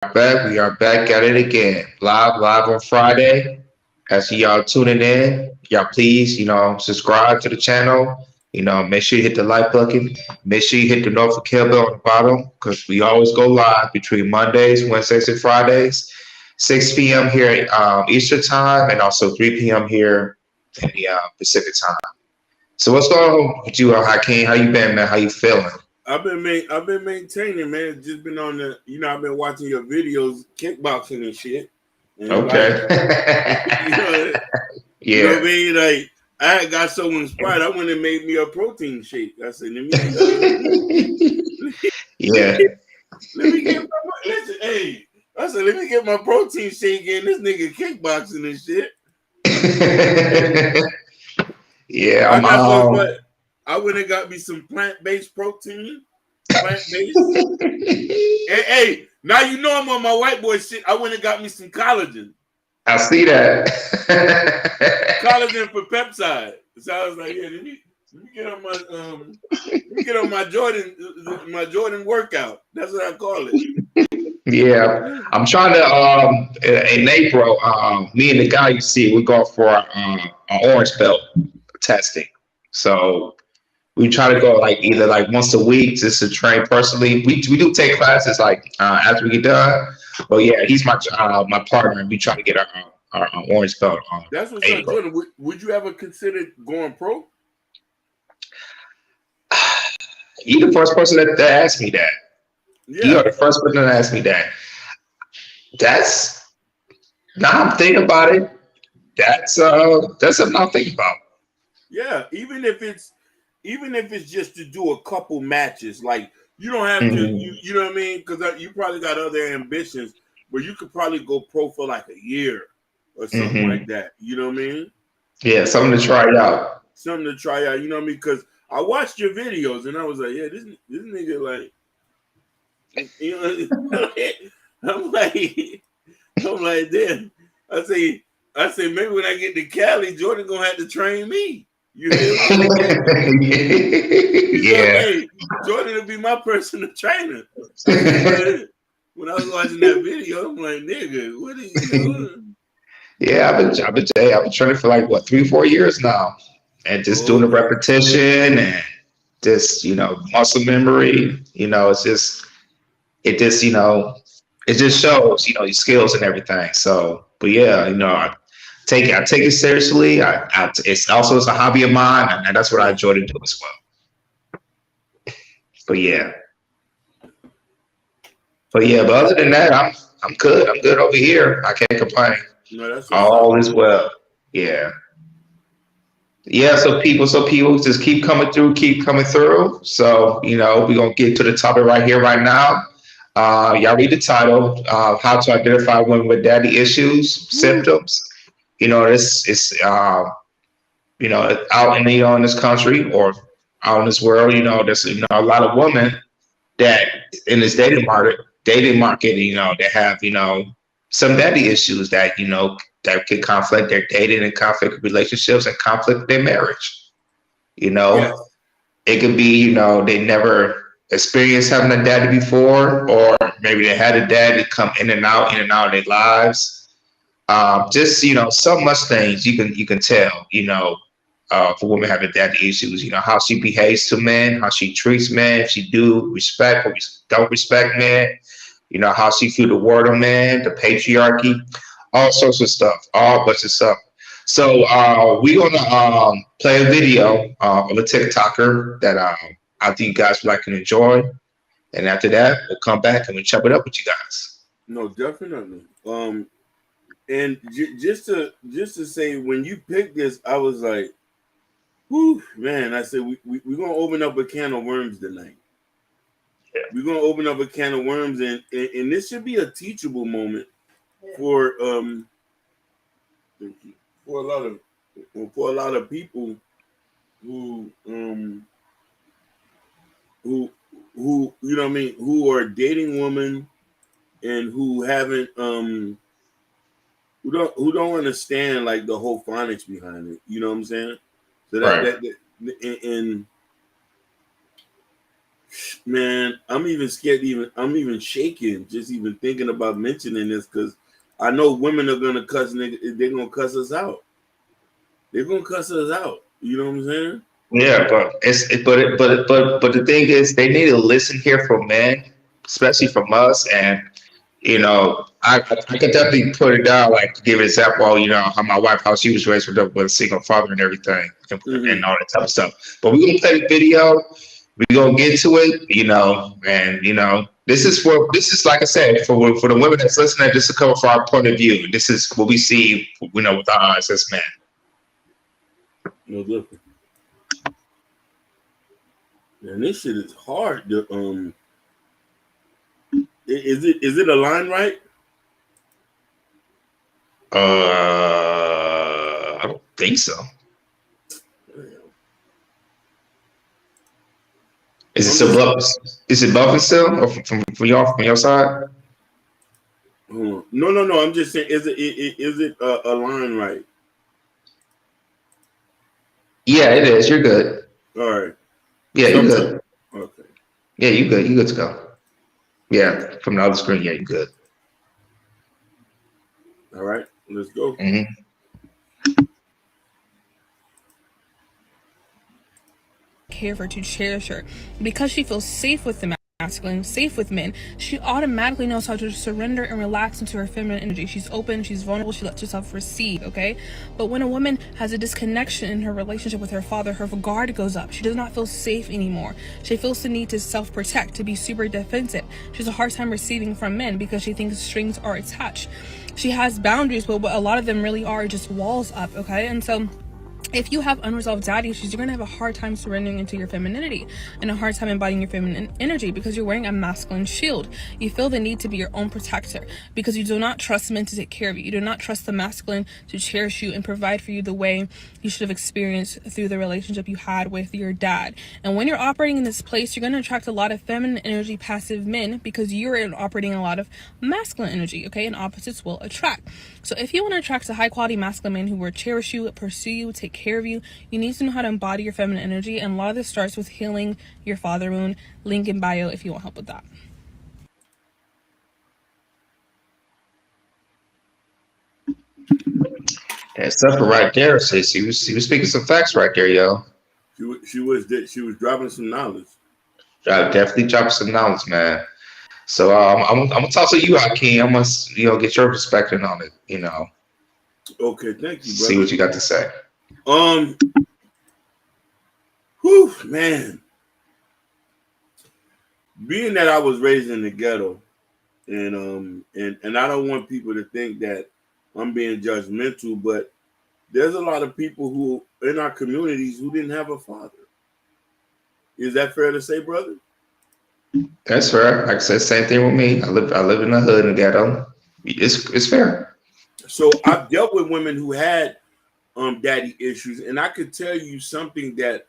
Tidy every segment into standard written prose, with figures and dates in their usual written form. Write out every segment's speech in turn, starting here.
back. We are back at it again. Live on Friday. As y'all tuning in, y'all please, subscribe to the channel. Make sure you hit the like button. Make sure you hit the notification bell on the bottom because we always go live between Mondays, Wednesdays, and Fridays, 6 p.m. here Eastern time, and also 3 p.m. here in the Pacific time. So what's going on with you, Hakeem? How you been, man? How you feeling? I've been maintaining, man. Just been on the, I've been watching your videos, kickboxing and shit. And like, Okay. you know, you know what I Yeah. mean? Like, I had got so inspired, I went and made me a protein shake. I said, Yeah. let me get my listen, hey. I said, let me get my protein shake in. This nigga kickboxing and shit. Yeah, I got some, but I went and got me some plant-based protein. Plant-based. Hey, now you know I'm on my white boy shit. I went and got me some collagen. I see that. Collagen for peptide. So I was like, yeah, let me get on my Jordan workout. That's what I call it. Yeah, I'm trying to. In April, me and the guy you see, we go for our orange belt testing. So we try to go like either like once a week just to train personally. We do take classes like after we get done. But yeah, he's my partner, and we try to get our orange belt on That's what's up, April. Jordan. Would you ever consider going pro? You're the first person that asked me that. You are Yeah. the first person that asked me that. That's now I'm thinking about it. That's something I'm thinking about. Yeah. Even if it's just to do a couple matches, like you don't have to, Mhm. you know what I mean? Because you probably got other ambitions, but you could probably go pro for like a year or something like Hmm. that. You know what I mean? Yeah, something to try it out. Something to try out. You know what I mean? Because I watched your videos and I was like, yeah, this nigga like, you know, I'm like, I'm like, damn. I say, I say maybe when I get to Cali, Jordan gonna have to train me. You feel me? He said, Yeah. hey, Jordan will be my personal trainer. I said, but when I was watching that video, I'm like, nigga, what are you doing? Yeah, I've been training for like what 3 4 years now, and just doing the Okay. repetition and just muscle memory. It just shows your skills and everything. So, but yeah, I take it seriously. It's a hobby of mine, and that's what I Yeah. enjoy to do as well. But yeah, but other than that, I'm good. I'm good over here. I can't complain. No, that's what's up. All is well. Yeah. Yeah, so people just keep coming through, keep coming through. So, we're gonna get to the topic right here, right now. Y'all read the title, How to Identify Women with Daddy Issues, Woo. Symptoms. This is out in this country or out in this world, there's a lot of women that in this dating market, they have, some daddy issues that can conflict their dating and conflict relationships and conflict their marriage. You know, Yes. it could be, they never experienced having a daddy before, or maybe they had a daddy come in and out of their lives. Just so much things you can tell. For women having daddy issues, how she behaves to men, how she treats men, if she do respect or don't respect men, how she feel the word on men, the patriarchy, all sorts of stuff, all bunch of stuff. So we're gonna play a video of a TikToker that I think you guys would like to enjoy, and after that we'll come back and we'll chop it up with you guys. No, definitely. And just to say, when you picked this, I was like, whew, man. I said we're gonna open up a can of worms tonight. We're gonna open up a can of worms, and this should be a teachable moment for for a lot of people who who you know what I mean, who are dating women and who haven't who don't understand like the whole phonics behind it. You know what I'm saying? So Right. and Man, I'm even scared. I'm even shaking just even thinking about mentioning this because I know women are gonna cuss nigga. They're gonna cuss us out. They're gonna cuss us out. You know what I'm saying? Yeah, but the thing is, they need to listen here from men, especially from us. And I could definitely put it down, like to give an example. How my wife, how she was raised with a single father and everything, and all that type of stuff. But we're gonna play the video. We're gonna get to it, and this is like I said, for the women that's listening, this is coming from our point of view. This is what we see, with our eyes as men. No different. Man, this shit is hard. Is it a line right? I don't think so. Is it still buff? Is it buffing still, or from your side? No. I'm just saying, is it a line right? Yeah, it is. You're good. All right. Yeah, you're good. Okay. Yeah, you good. You good to go. Yeah, from the other screen. Yeah, you good. All right, let's go. Mm-hmm. Care for, to cherish her, because she feels safe with the masculine, safe with men. She automatically knows how to surrender and relax into her feminine energy. She's open, she's vulnerable, she lets herself receive. Okay, but when a woman has a disconnection in her relationship with her father, her guard goes up. She does not feel safe anymore. She feels the need to self-protect, to be super defensive. She has a hard time receiving from men because she thinks strings are attached. She has boundaries, but what a lot of them really are just walls up. Okay, and so if you have unresolved daddy issues, you're going to have a hard time surrendering into your femininity and a hard time embodying your feminine energy because you're wearing a masculine shield. You feel the need to be your own protector because you do not trust men to take care of you. You do not trust the masculine to cherish you and provide for you the way you should have experienced through the relationship you had with your dad. And when you're operating in this place, you're going to attract a lot of feminine energy, passive men, because you're operating a lot of masculine energy, okay? And opposites will attract. So if you want to attract a high quality masculine man who will cherish you, pursue you, take care of you, you need to know how to embody your feminine energy. And a lot of this starts with healing your father wound. Link in bio if you want help with that. Yeah, stuff right there, sis. He was speaking some facts right there, yo. She was dropping some knowledge. Definitely dropping some knowledge, man. So I'm gonna talk to you, Hakeem. I must get your perspective on it. Okay, thank you, brother. See what you got to say. Whew, man. Being that I was raised in the ghetto, and I don't want people to think that I'm being judgmental, but there's a lot of people who in our communities who didn't have a father. Is that fair to say, brother? That's fair. Like I said, same thing with me. I live in the hood in the ghetto. It's fair. So I've dealt with women who had daddy issues, and I could tell you something that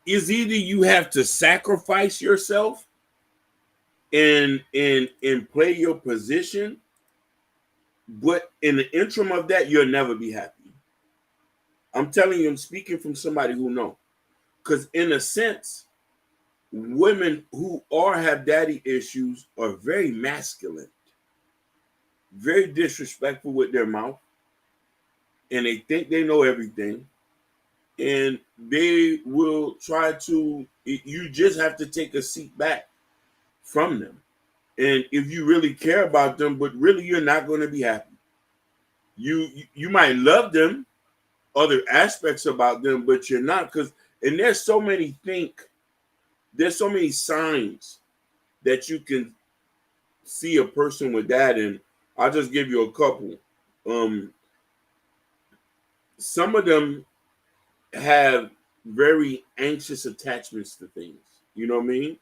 is either you have to sacrifice yourself and play your position, but in the interim of that, you'll never be happy. I'm telling you, I'm speaking from somebody who knows. Because in a sense, women who have daddy issues are very masculine, very disrespectful with their mouth, and they think they know everything, and they will try to, you just have to take a seat back from them. And if you really care about them, but really you're not going to be happy. You might love them, other aspects about them, but you're not, and there's so many signs that you can see a person with that, and I'll just give you a couple. Some of them have very anxious attachments to things. You know what I mean?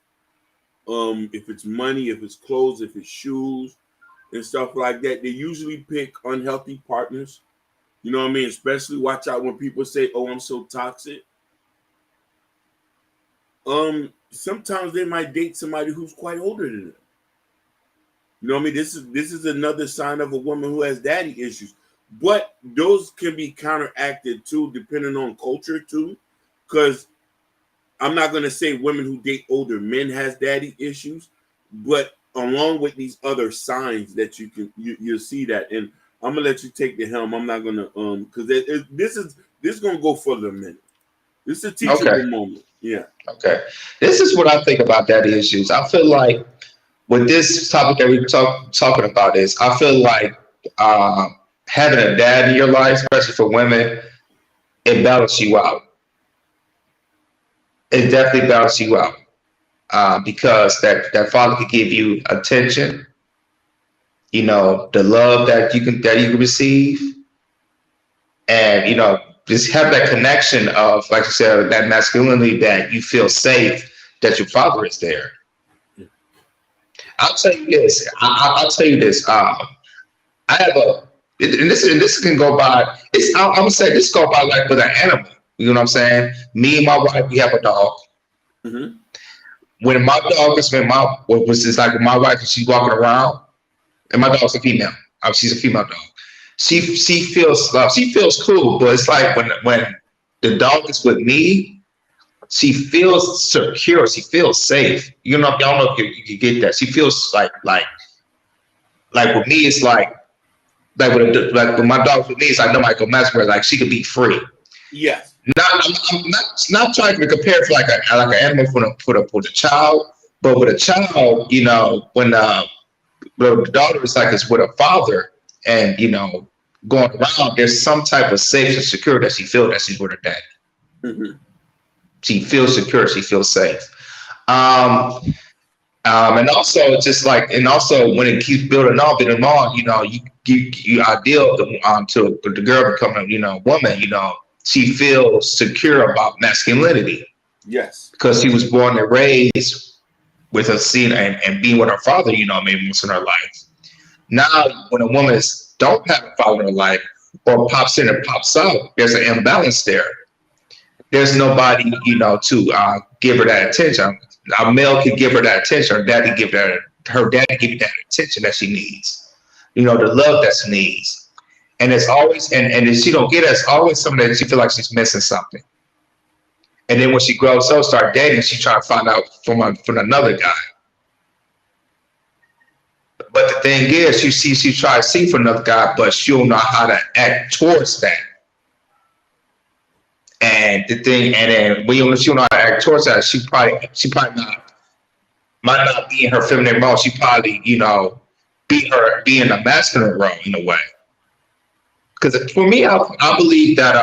If it's money, if it's clothes, if it's shoes, and stuff like that, they usually pick unhealthy partners. You know what I mean? Especially watch out when people say, "Oh, I'm so toxic." Sometimes they might date somebody who's quite older than them. You know what I mean? This is another sign of a woman who has daddy issues. But those can be counteracted too, depending on culture too. Because I'm not gonna say women who date older men has daddy issues, but along with these other signs that you'll see that, and I'm gonna let you take the helm. I'm not gonna because this is gonna go for the minute. This is a teachable moment. Yeah. Okay. This is what I think about daddy issues. I feel like with this topic that we're talking about is, I feel like having a dad in your life, especially for women, it balances you out. It definitely balances you out because that father could give you attention, the love that you can receive, and just have that connection of, like you said, that masculinity, that you feel safe, that your father is there. I'll tell you this. I'll tell you this. I have and this can go by. I'm gonna say this go by like with an animal. You know what I'm saying? Me and my wife, we have a dog. Mm-hmm. When my dog is just like with my wife, and she's walking around, and my dog's a female. She's a female dog. She feels cool, but it's like when the dog is with me, she feels secure. She feels safe. Y'all know if you get that. She feels like with me, it's like when my dog's with me, it's like nobody can mess with her. Like she could be free. Yes. I'm not trying to compare it to like an animal with a child, but with a child, when the daughter is with a father, and going around, there's some type of safe and secure that she feels that she's with her dad. Mm-hmm. She feels secure. She feels safe. And also just and also when it keeps building on, you ideal to the girl becoming, woman, she feels secure about masculinity. Yes. Because she was born and raised with a scene and being with her father, maybe once in her life. Now, when a woman don't have a father in her life, or pops in and pops out, there's an imbalance there. There's nobody, to give her that attention. A male can give her that attention. Her daddy give her that attention that she needs. The love that she needs. And it's always, and if she don't get it, it's always something that she feel like she's missing something. And then when she grows up, start dating, she try to find out from another guy. But the thing is, she try to see for another guy, but she don't know how to act towards that. And then when she don't know how to act towards that, she probably might not be in her feminine role. She probably, be in a masculine role in a way. Because for me, I believe that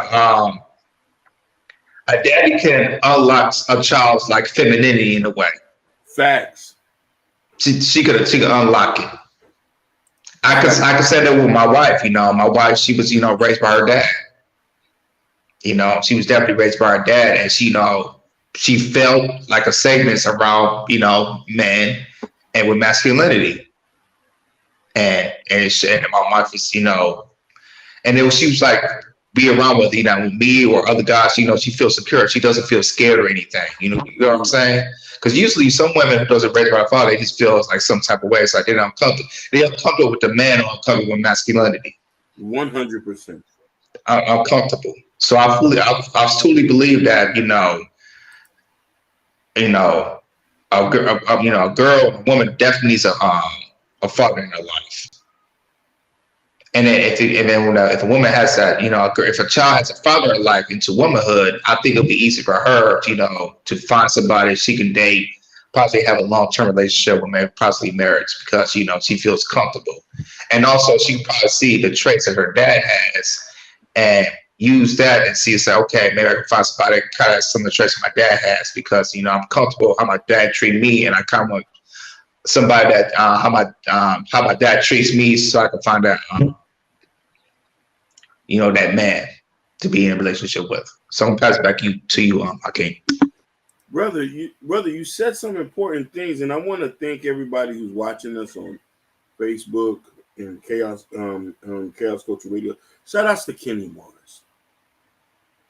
a daddy can unlock a child's femininity in a way. Facts. She could unlock it. I could say that with my wife. My wife, she was raised by her dad. She was definitely raised by her dad, and she felt like a safeness around men and with masculinity. And my wife is and then when she was be around with with me or other guys, she feels secure. She doesn't feel scared or anything. You know what I'm saying? Because usually some women who doesn't raise by a father, they just feel some type of way. It's like they're uncomfortable. They're uncomfortable with the man or uncomfortable with masculinity. 100%. Uncomfortable. So I truly believe that a girl, a woman definitely needs a father in her life. And then if a woman has that, if a child has a father in her life into womanhood, I think it'll be easy for her, to find somebody she can date, possibly have a long-term relationship with, possibly marriage, because she feels comfortable, and also she can probably see the traits that her dad has, and use that and say, okay, maybe I can find somebody that kind of has some of the traits my dad has, because I'm comfortable how my dad treat me, and I kind of want somebody that how my dad treats me, so I can find out that man to be in a relationship with. So I'm gonna pass it back to you, Hakeem. Brother, you said some important things, and I want to thank everybody who's watching us on Facebook and Chaos Culture Radio. Shout outs to Kenny Mars.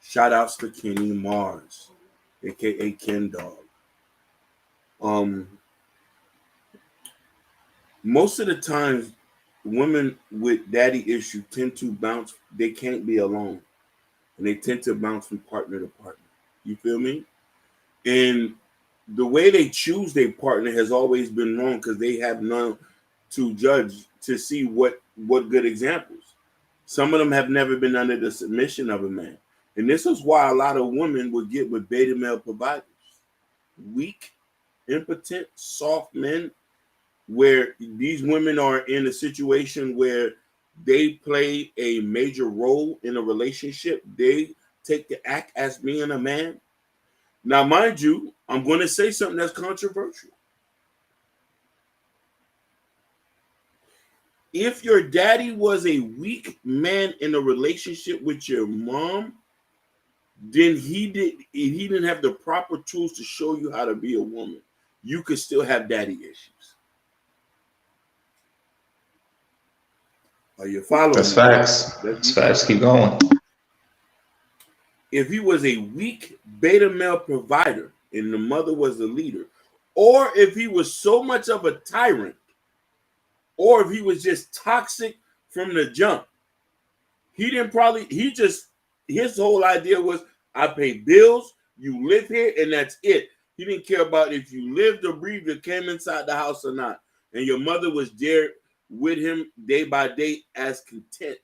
Shout outs to Kenny Mars, aka Ken Dog. Most of the times, women with daddy issue tend to bounce. They can't be alone, and they tend to bounce from partner to partner. You feel me? And the way they choose their partner has always been wrong because they have none to judge to see what good examples. Some of them have never been under the submission of a man. And this is why a lot of women would get with beta male providers. Weak, impotent, soft men, where these women are in a situation where they play a major role in a relationship. They take the act as being a man. Now, mind you, I'm going to say something that's controversial. If your daddy was a weak man in a relationship with your mom, then he didn't have the proper tools to show you how to be a woman. You could still have daddy issues. Are you following? That's facts. That's facts. Keep going. If he was a weak beta male provider and the mother was the leader, or if he was so much of a tyrant, or if he was just toxic from the jump, his whole idea was, I pay bills, you live here, and that's it. He didn't care about if you lived or breathed or came inside the house or not. And your mother was there with him day by day as content.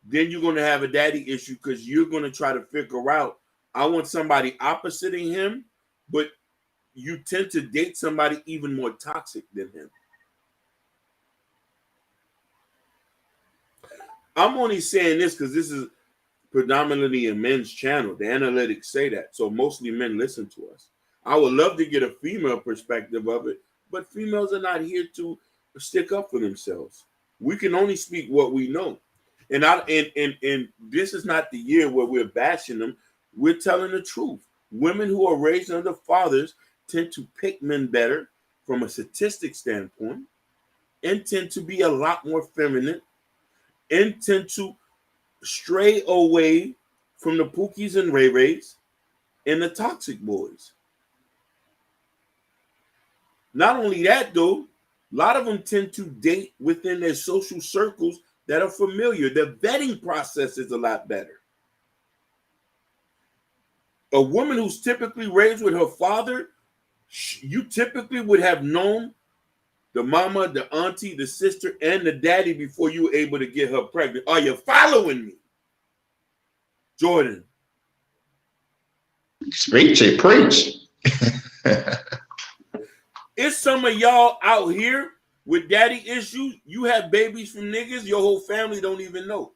Then you're going to have a daddy issue because you're going to try to figure out, I want somebody oppositing him, but you tend to date somebody even more toxic than him. I'm only saying this because this is predominantly a men's channel. The analytics say that. So mostly men listen to us. I would love to get a female perspective of it, but females are not here to stick up for themselves. We can only speak what we know. And this is not the year where we're bashing them. We're telling the truth. Women who are raised under fathers tend to pick men better from a statistic standpoint and tend to be a lot more feminine and tend to stray away from the Pookies and Ray Rays and the toxic boys. Not only that, though, a lot of them tend to date within their social circles that are familiar. The vetting process is a lot better. A woman who's typically raised with her father, you typically would have known the mama, the auntie, the sister, and the daddy before you were able to get her pregnant. Are you following me? Jordan. Preach it, preach. It's some of y'all out here with daddy issues. You have babies from niggas your whole family don't even know.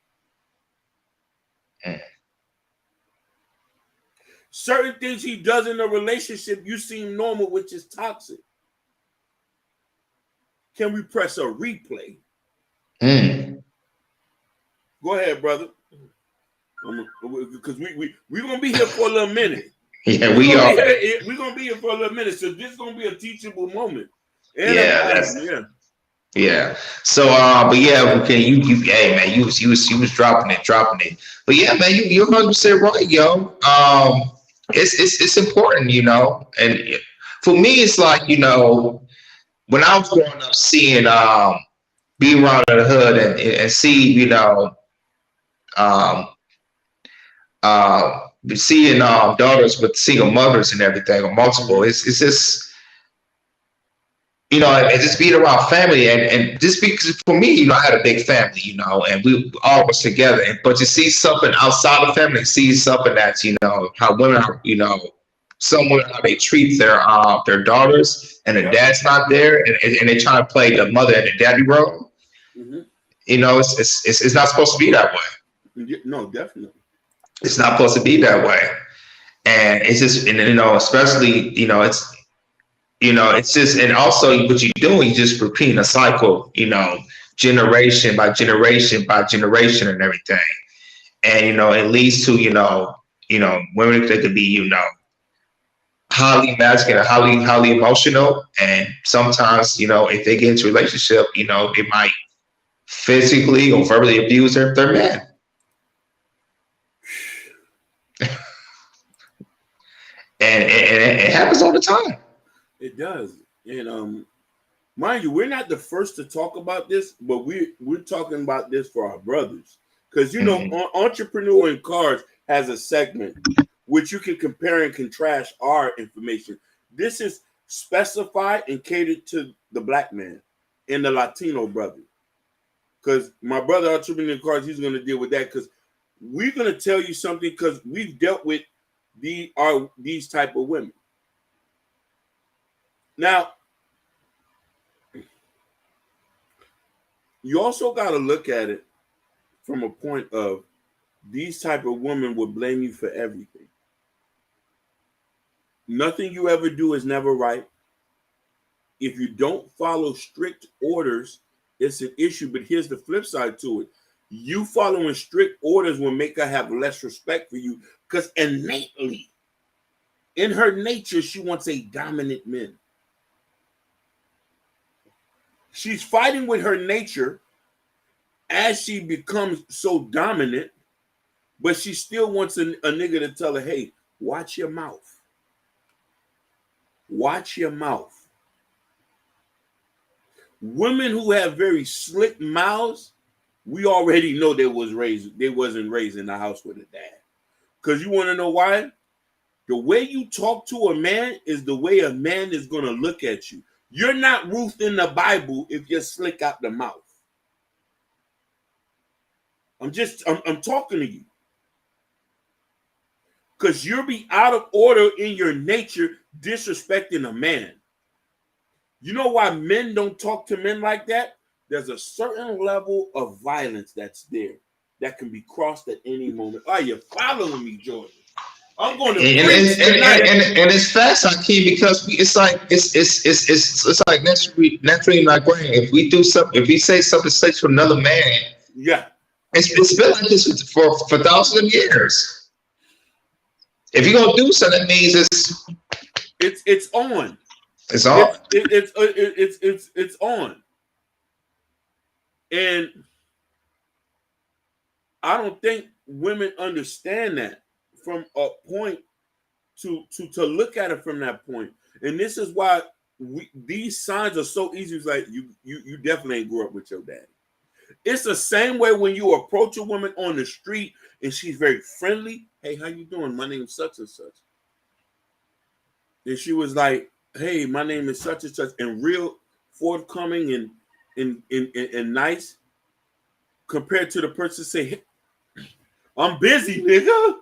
Certain things he does in a relationship you seem normal, which is toxic. Can we press a replay? Go ahead, brother. Because we're going to be here for a little minute. Yeah, we are. We're going to be here for a little minute. So this is going to be a teachable moment. And yeah. So, but yeah, okay, you, hey man, you was dropping it. But yeah, man, you're 100% right, yo. It's important, you know. And for me, it's like, you know, when I was growing up, seeing be around the hood and see, you know, seeing daughters with single mothers and everything, or multiple, it's just, you know, and just being around family and just because for me, you know, I had a big family, you know, and we all was together. But to see something outside of family, see something that's, you know, how women are, you know, some women, how they treat their daughters, and the dad's not there, and they trying to play the mother and the daddy role. Mm-hmm. You know, it's not supposed to be that way. No, definitely. It's not supposed to be that way. And it's just, and you know, especially, you know, it's just, and also what you're doing, you just repeating a cycle, you know, generation by generation by generation and everything. And, you know, it leads to, you know, women that could be, you know, highly masculine, highly emotional. And sometimes, you know, if they get into a relationship, you know, they might physically or verbally abuse their man. And it happens all the time. It does. And mind you, we're not the first to talk about this, but we're talking about this for our brothers. Because, you know, Entrepreneur in Cars has a segment which you can compare and contrast our information. This is specified and catered to the black man and the Latino brother. Because my brother, Entrepreneur Cards, he's going to deal with that, because we're going to tell you something, because we've dealt with these type of women. Now, you also got to look at it from a point of these type of women will blame you for everything. Nothing you ever do is never right. If you don't follow strict orders, it's an issue. But here's the flip side to it. You following strict orders will make her have less respect for you, because innately, in her nature, she wants a dominant man. She's fighting with her nature as she becomes so dominant, but she still wants a nigga to tell her, hey, watch your mouth. Watch your mouth. Women who have very slick mouths, we already know they wasn't raised in the house with a dad. Because you want to know why? The way you talk to a man is the way a man is going to look at you. You're not Ruth in the Bible if you're slick out the mouth. I'm talking to you. Because you'll be out of order in your nature disrespecting a man. You know why men don't talk to men like that? There's a certain level of violence that's there that can be crossed at any moment. Are you following me, Jordan? I'm going to and it's fast, Hakeem, because it's like naturally in our brain. If we do something, if we say something sexual to another man, yeah, it's been like this for thousands of years. If you're gonna do something, that means it's on. It's on. It's on. And I don't think women understand that from a point to look at it from that point. And this is why these signs are so easy. It's like you definitely ain't grew up with your daddy. It's the same way when you approach a woman on the street and she's very friendly. Hey, how you doing? My name's such and such. And she was like, hey, my name is such and such, and real forthcoming and nice, compared to the person say, hey, I'm busy, nigga.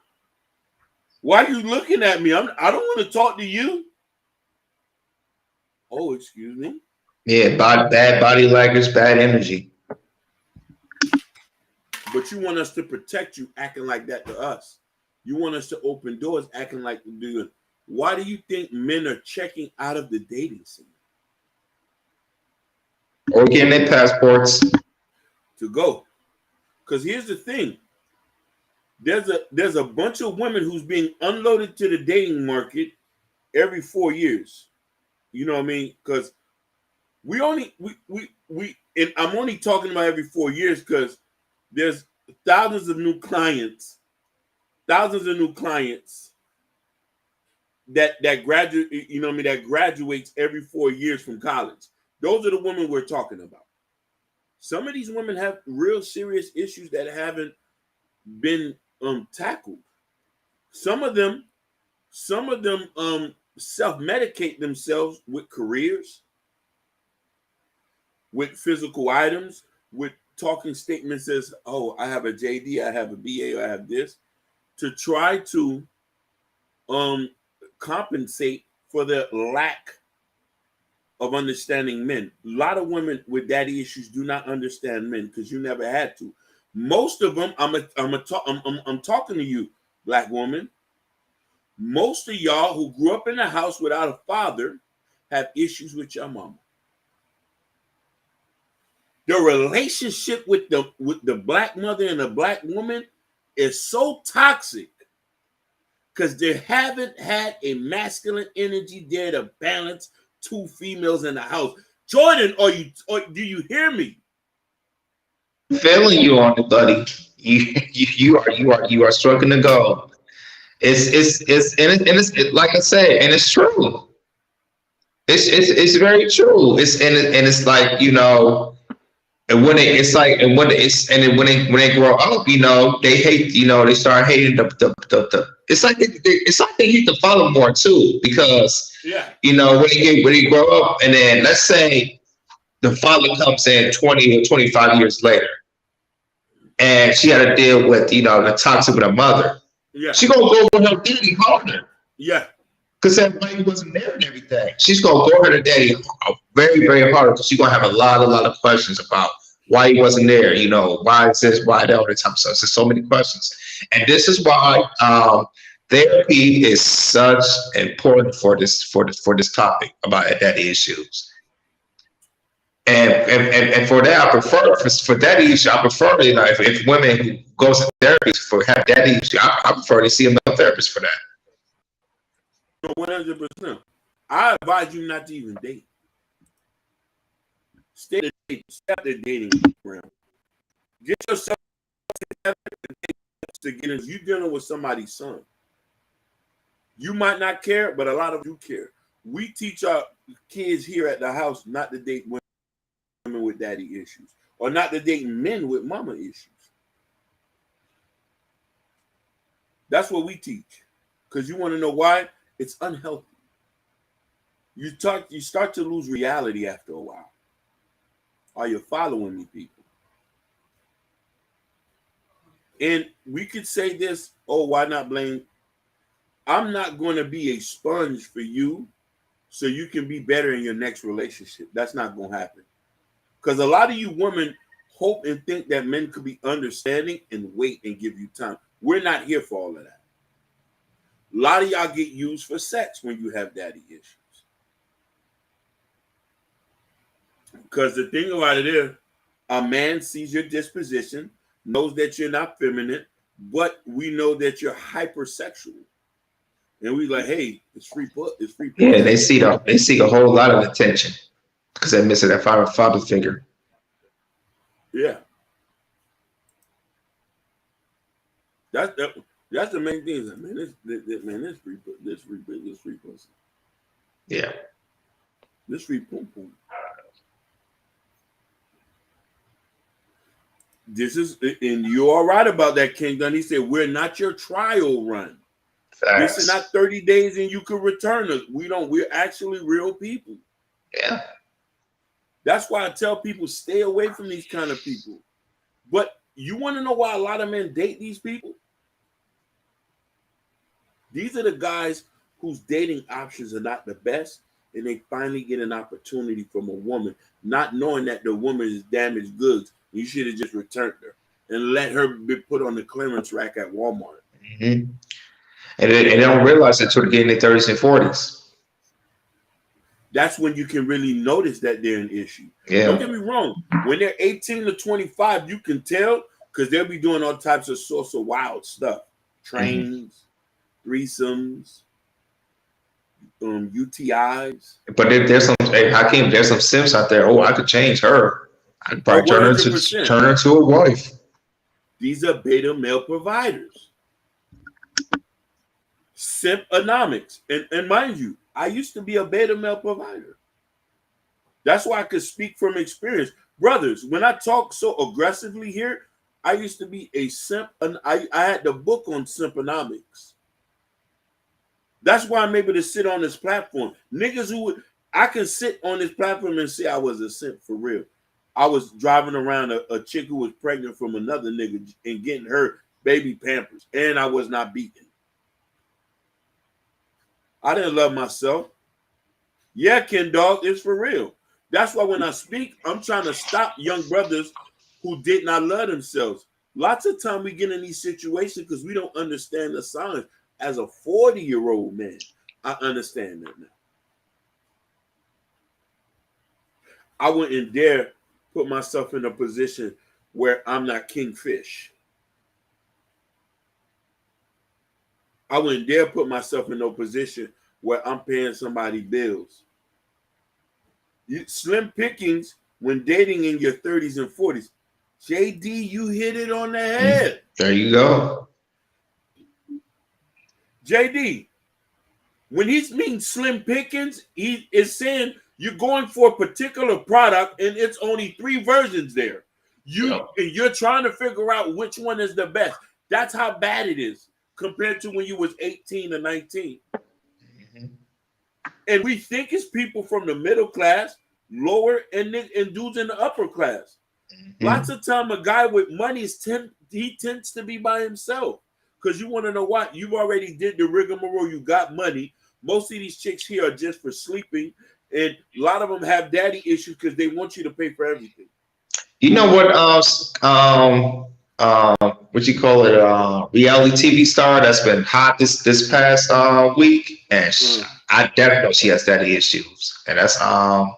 Why are you looking at me? I don't want to talk to you. Oh, excuse me. Yeah, bad body language, bad energy. But you want us to protect you, acting like that to us. You want us to open doors, acting like we do it. Why do you think men are checking out of the dating scene? Or getting their passports to go. Because here's the thing. There's a bunch of women who's being unloaded to the dating market every 4 years. You know what I mean? Because and I'm only talking about every 4 years because there's thousands of new clients that graduate, you know what I mean, that graduates every 4 years from college. Those are the women we're talking about. Some of these women have real serious issues that haven't been tackled. Some of them self-medicate themselves with careers, with physical items, with talking statements as, oh, I have a JD, I have a BA, I have this, to try to compensate for the lack of understanding men. A lot of women with daddy issues do not understand men because you never had to. Most of them, I'm talking to you, black woman. Most of y'all who grew up in a house without a father have issues with your mama. The relationship with the black mother and the black woman is so toxic because they haven't had a masculine energy there to balance two females in the house. Jordan, do you hear me? Feeling you on it, buddy. You are struggling to go. It's like I said, and it's true. It's very true. It's like, you know, And when it's like, and when it's, and then when they grow up, you know, they hate, you know, they start hating the it's like it's like they hate the father more too, because Yeah. you know when they grow up, and then let's say the father comes in 20 or 25 years later, and she had to deal with, you know, the toxic with her mother. Yeah. She gonna go with her daddy harder. Yeah. Because that money wasn't there and everything. She's gonna go to her daddy very, very hard, because she's gonna have a lot of questions about why he wasn't there. You know, why is this, why that, all the time. So there's so many questions, and this is why therapy is such important for this topic about daddy issues. And for that, I prefer for daddy issue. I prefer, you know, if women who goes to therapy for have daddy issue, I prefer to see a male therapist for that. 100%. I advise you not to even date. Stay the dating realm. Get yourself together if you're dealing with somebody's son. You might not care, but a lot of you care. We teach our kids here at the house not to date women with daddy issues, or not to date men with mama issues. That's what we teach. Because you want to know why? It's unhealthy. You start to lose reality after a while. Are you following me, people? And we could say this, oh, why not blame? I'm not going to be a sponge for you so you can be better in your next relationship. That's not going to happen. Because a lot of you women hope and think that men could be understanding and wait and give you time. We're not here for all of that. A lot of y'all get used for sex when you have daddy issues. Because the thing about it is, a man sees your disposition, knows that you're not feminine, but we know that you're hypersexual. And we like, hey, it's free pussy. Yeah, they seek a whole lot of attention because they're missing that father figure. Yeah. That's the main thing. Is that, this free pussy. Yeah. This free pum pum. This is, and you are right about that, King Dunn. He said, we're not your trial run. Facts. This is not 30 days and you can return us. We're actually real people. Yeah. That's why I tell people, stay away from these kind of people. But you want to know why a lot of men date these people? These are the guys whose dating options are not the best, and they finally get an opportunity from a woman, not knowing that the woman is damaged goods. You should have just returned her and let her be put on the clearance rack at Walmart. Mm-hmm. And they don't realize it until they get in their 30s and 40s. That's when you can really notice that they're an issue. Yeah. Don't get me wrong. When they're 18 to 25, you can tell because they'll be doing all types of sorts of wild stuff. Trains, threesomes, UTIs. But there's some, hey, Hakeem, there's some simps out there. Oh, I could change her. I could probably turn her into a wife. These are beta male providers. Simponomics. And mind you, I used to be a beta male provider. That's why I could speak from experience. Brothers, when I talk so aggressively here, I used to be a simp. And I had the book on simponomics. That's why I'm able to sit on this platform. Niggas I can sit on this platform and say I was a simp for real. I was driving around a chick who was pregnant from another nigga and getting her baby Pampers, and I was not beaten. I didn't love myself. Yeah, Ken Dog, it's for real. That's why when I speak, I'm trying to stop young brothers who did not love themselves. Lots of time we get in these situations because we don't understand the signs. As a 40-year-old man, I understand that now. I wouldn't dare put myself in a position where I'm not kingfish. I wouldn't dare put myself in no position where I'm paying somebody bills. Slim pickings when dating in your 30s and 40s. JD, you hit it on the head. There you go. JD, when he's mean slim pickings, he is saying You're going for a particular product, and it's only 3 versions there. And you're trying to figure out which one is the best. That's how bad it is compared to when you was 18 or 19. Mm-hmm. And we think it's people from the middle class, lower, and dudes in the upper class. Mm-hmm. Lots of time, a guy with money tends to be by himself. Because you want to know what? You already did the rigmarole. You got money. Most of these chicks here are just for sleeping. And a lot of them have daddy issues because they want you to pay for everything. You know what? What you call it? Reality TV star that's been hot this past week, and I definitely know she has daddy issues, and that's Tommy,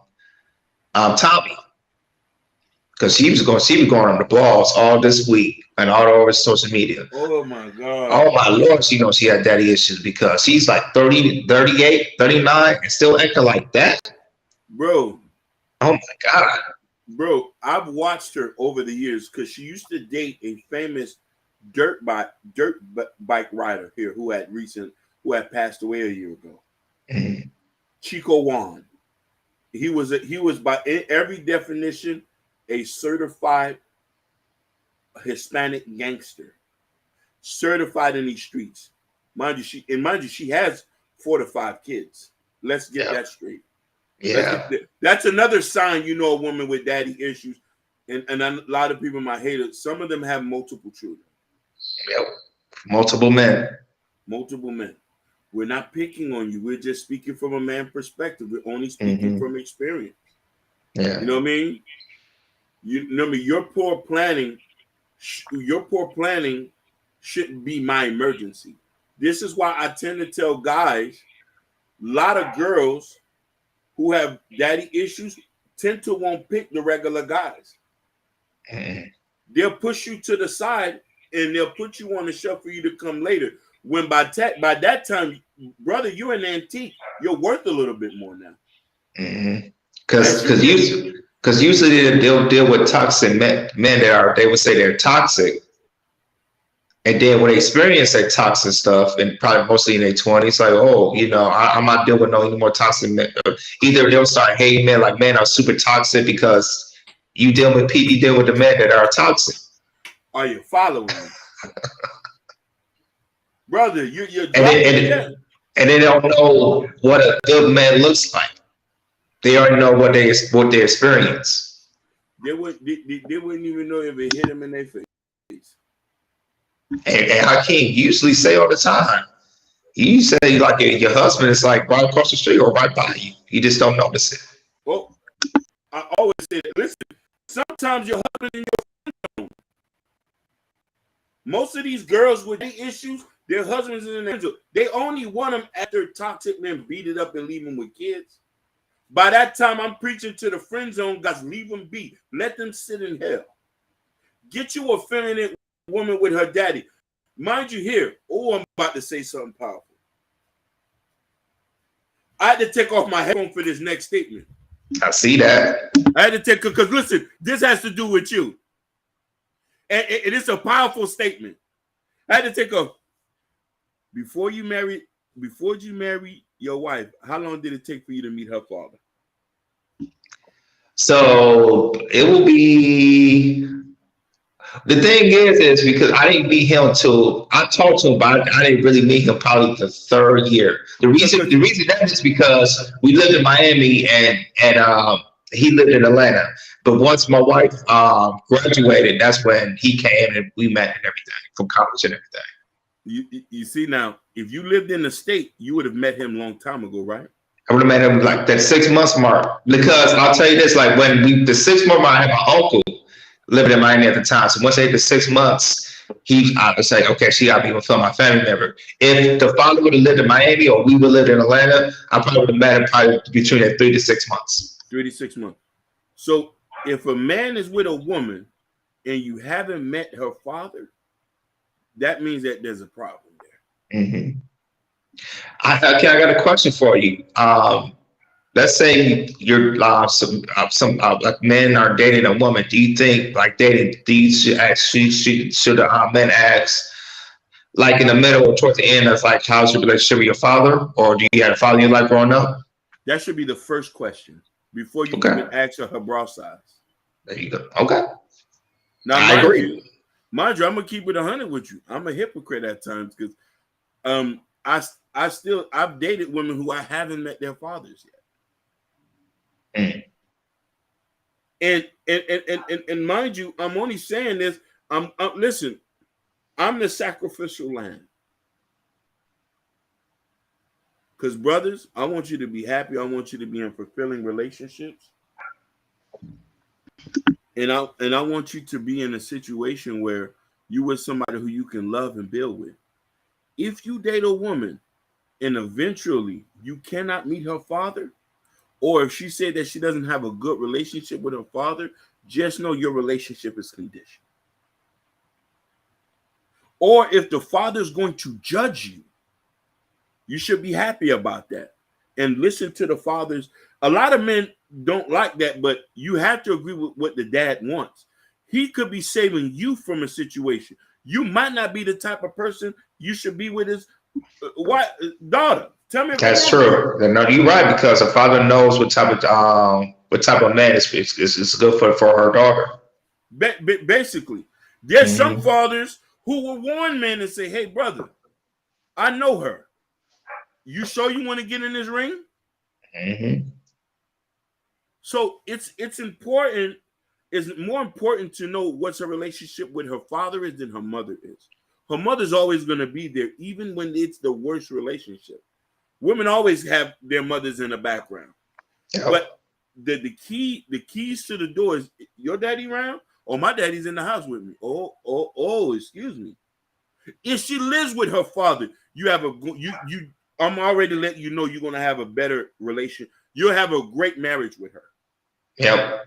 because she was going on the balls all this week and all over social media. Oh my God! Oh my Lord! She knows she had daddy issues because she's like 30, 38, 39, and still acting like that, bro. Oh my God. Bro, I've watched her over the years because she used to date a famous dirt bike rider here who had passed away a year ago. Mm-hmm. Chico Juan. He was by every definition a certified Hispanic gangster, certified in these streets. Mind you, she has 4 to 5 kids. Let's get that straight. Yeah, that's another sign you know a woman with daddy issues, and a lot of people might hate it. Some of them have multiple children. Yep, multiple men. We're not picking on you. We're just speaking from a man perspective. We're only speaking from experience. Yeah, you know what I mean. You know me. Your poor planning shouldn't be my emergency. This is why I tend to tell guys, a lot of girls who have daddy issues tend to won't pick the regular guys. They'll push you to the side and they'll put you on the shelf for you to come later. When by that time, brother, you're an antique. You're worth a little bit more now. Because usually they'll deal with toxic men they would say they're toxic. And then when they experience that toxic stuff, and probably mostly in their 20s, like, oh, I'm not dealing with no more toxic men. Either they'll start hating men like, man, I'm super toxic because you deal with the men that are toxic. Are you following me? Brother, you're and they don't know what a good man looks like. They already know what they experience. They wouldn't even know if it hit them in their face. And Hakeem usually say all the time, you say like your husband is like right across the street or right by you. You just don't notice it. Well, I always say that, listen, sometimes your husband and your friend don't. Most of these girls with their issues, their husbands and their friends, they only want them after toxic men beat it up and leave them with kids. By that time, I'm preaching to the friend zone, guys, leave them be. Let them sit in hell. Get you a feminine woman with her daddy. Mind you here, I'm about to say something powerful. I had to take off my headphone for this next statement. I see that. I had to take, because listen, this has to do with you. And it's a powerful statement. I had to take off. Before you marry your wife, how long did it take for you to meet her father? So it will be. The thing is because I didn't meet him till I talked to him, but I didn't really meet him probably the 3rd year. The reason that is because we lived in Miami and he lived in Atlanta. But once my wife graduated, that's when he came and we met and everything from college and everything. You see now, if you lived in the state, you would have met him a long time ago, right? I would have met him like that 6 months mark. Because I'll tell you this, like when the 6 month mark, I had my uncle living in Miami at the time. So once they hit the 6 months, I would say, okay, she got to be fulfill my family member. If the father would have lived in Miami or we would have lived in Atlanta, I probably would have met him probably between that 3 to 6 months. 3 to 6 months. So if a man is with a woman and you haven't met her father, that means that there's a problem there. Mm-hmm. I got a question for you. Let's say you're some men are dating a woman. Do you think like dating these should men ask like in the middle or towards the end of like how's your relationship with your father, or do you have a father in your life growing up? That should be the first question. before you even ask her bra size. There you go. Okay. Now, I agree. Mind you, I'm gonna keep it 100 with you. I'm a hypocrite at times because I've dated women who I haven't met their fathers yet. And mind you, I'm only saying this. Listen, I'm the sacrificial lamb. Because brothers, I want you to be happy. I want you to be in fulfilling relationships. And I want you to be in a situation where you with somebody who you can love and build with. If you date a woman and eventually you cannot meet her father, or if she said that she doesn't have a good relationship with her father, just know your relationship is conditioned. Or if the father is going to judge you, you should be happy about that and listen to the fathers. A lot of men don't like that, but you have to agree with what the dad wants. He could be saving you from a situation. You might not be the type of person you should be with his daughter. Tell me. That's true. No, you're right, because a father knows what type of man is good for her daughter. Basically, there's some fathers who will warn men and say, "Hey, brother, I know her. You sure you want to get in this ring?" So it's important. It's more important to know what's her relationship with her father is than her mother is. Her mother's always going to be there, even when it's the worst relationship. Women always have their mothers in the background. Yep. But the keys to the door is, your daddy around? Or my daddy's in the house with me. Oh, excuse me. If she lives with her father, I'm already letting you know you're going to have a better relation. You'll have a great marriage with her. Yep.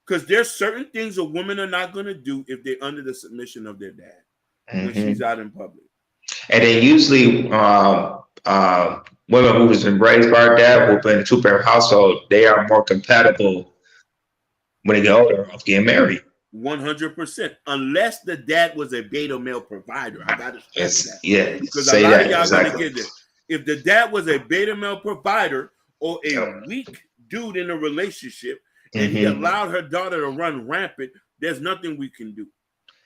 Because there's certain things a woman are not going to do if they're under the submission of their dad when she's out in public. And then usually women who was raised by their dad, who've been in a two-parent household, they are more compatible when they get older of getting married. 100%. Unless the dad was a beta male provider. I got to stress that. Yeah. Because a lot of y'all going to get this. If the dad was a beta male provider or a weak dude in a relationship and he allowed her daughter to run rampant, there's nothing we can do.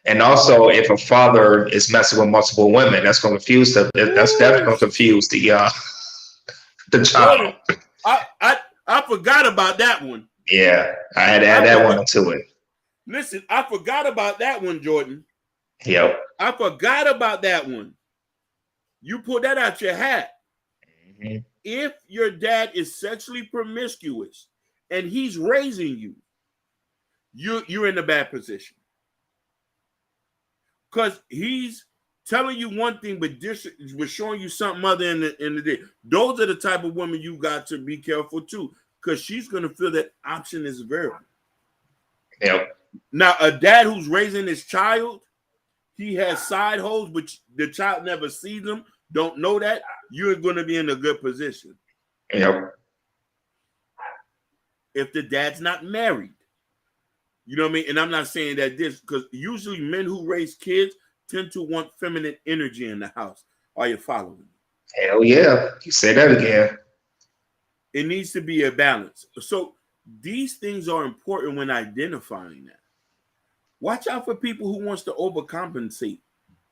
And also, if a father is messing with multiple women, that's going to confuse them. That's definitely going to confuse the child. I forgot about that one. Yeah, I had to add that one to it. Listen, I forgot about that one, Jordan. Yep. I forgot about that one. You pull that out your hat. If your dad is sexually promiscuous and he's raising you, you're in a bad position. Because he's telling you one thing, but was showing you something other in the day. Those are the type of women you got to be careful too, because she's going to feel that option is available. Yep. Now, a dad who's raising his child, he has side hoes, but the child never sees them, don't know that, you're going to be in a good position. Yep. If the dad's not married. You know what I mean? And I'm not saying that this, because usually men who raise kids tend to want feminine energy in the house. Are you following? Hell yeah. You say that again. It needs to be a balance. So these things are important when identifying that. Watch out for people who wants to overcompensate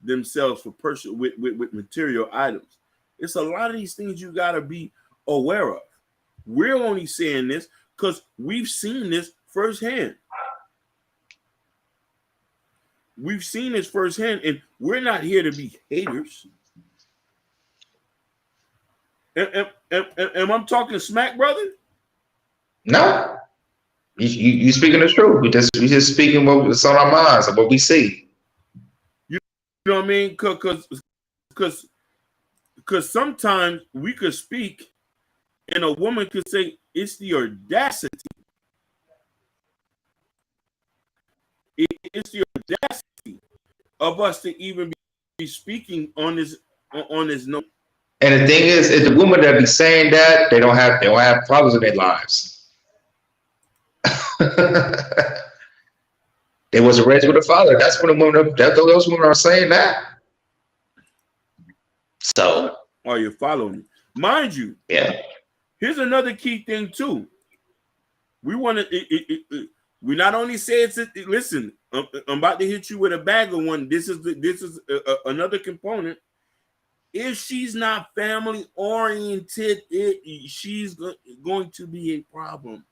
themselves for with material items. It's a lot of these things you got to be aware of. We're only saying this because we've seen this firsthand. We've seen this firsthand, and we're not here to be haters. Am I talking smack, brother? No. You speaking the truth. We just speaking what's on our minds and what we see. You know what I mean? Because sometimes we could speak, and a woman could say, "It's the audacity. It's the audacity of us to even be speaking on this note." And the thing is, if the women that be saying that, they don't have problems in their lives. They wasn't raised with a father. That's when those women are saying that. So, are you following me? Mind you, yeah. Here's another key thing too. We want to. We not only say it's. Listen, I'm about to hit you with a bag of one. This is another component. If she's not family oriented, she's going to be a problem.